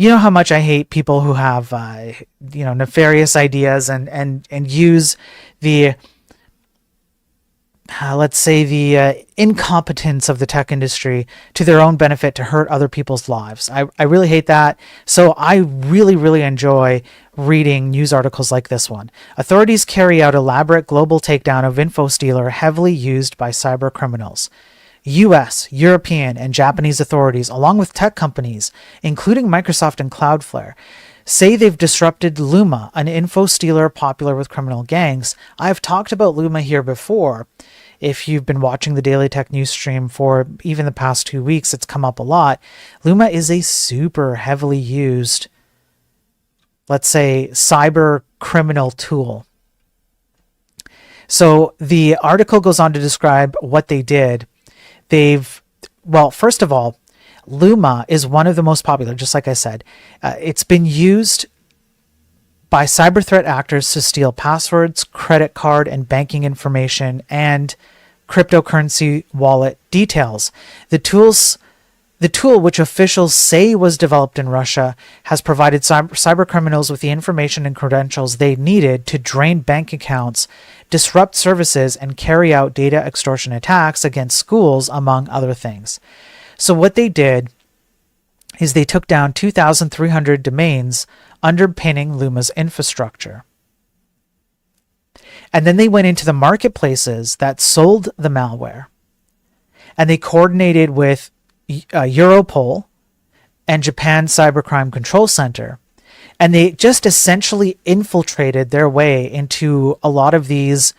you know how much I hate people who have nefarious ideas and use the let's say the incompetence of the tech industry to their own benefit to hurt other people's lives. I really hate that. So I really, really enjoy reading news articles like this one. Authorities carry out elaborate global takedown of InfoStealer heavily used by cyber criminals. US, European, and Japanese authorities, along with tech companies, including Microsoft and Cloudflare, say they've disrupted Luma, an info stealer popular with criminal gangs. I've talked about Luma here before. If you've been watching the Daily Tech News stream for even the past 2 weeks, it's come up a lot. Luma is a super heavily used, let's say, cyber criminal tool. So the article goes on to describe what they did. First of all, Luma is one of the most popular, just like I said. It's been used by cyber threat actors to steal passwords, credit card and banking information, and cryptocurrency wallet details. The tool, which officials say was developed in Russia, has provided cyber criminals with the information and credentials they needed to drain bank accounts, disrupt services, and carry out data extortion attacks against schools, among other things. So what they did is they took down 2,300 domains underpinning Luma's infrastructure. And then they went into the marketplaces that sold the malware, and they coordinated with Europol and Japan Cybercrime Control Center, and they just essentially infiltrated their way into a lot of these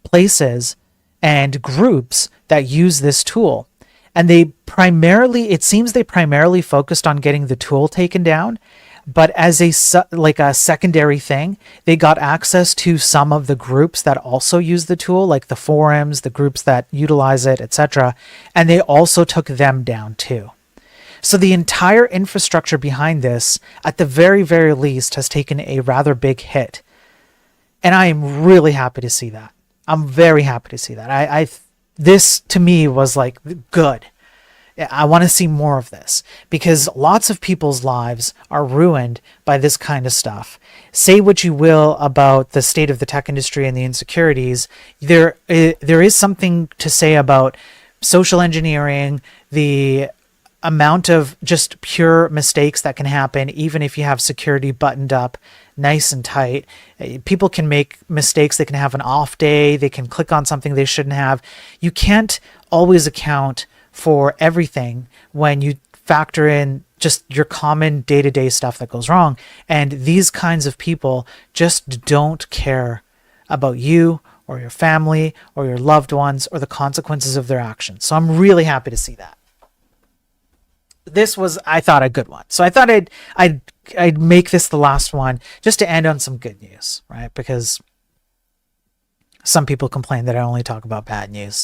places and groups that use this tool. And it seems they primarily focused on getting the tool taken down, but as a secondary thing, they got access to some of the groups that also use the tool, like the forums, the groups that utilize it, etc. And they also took them down too. So the entire infrastructure behind this, at the very, very least, has taken a rather big hit. And I am really happy to see that. I'm very happy to see that. This to me was like good. I want to see more of this because lots of people's lives are ruined by this kind of stuff. Say what you will about the state of the tech industry and the insecurities. There is something to say about social engineering, the amount of just pure mistakes that can happen, even if you have security buttoned up nice and tight. People can make mistakes. They can have an off day. They can click on something they shouldn't have. You can't always account for everything when you factor in just your common day-to-day stuff that goes wrong. And these kinds of people just don't care about you or your family or your loved ones or the consequences of their actions. So I'm really happy to see that. This was, I thought, a good one. So I thought I'd make this the last one just to end on some good news, right? Because some people complain that I only talk about bad news.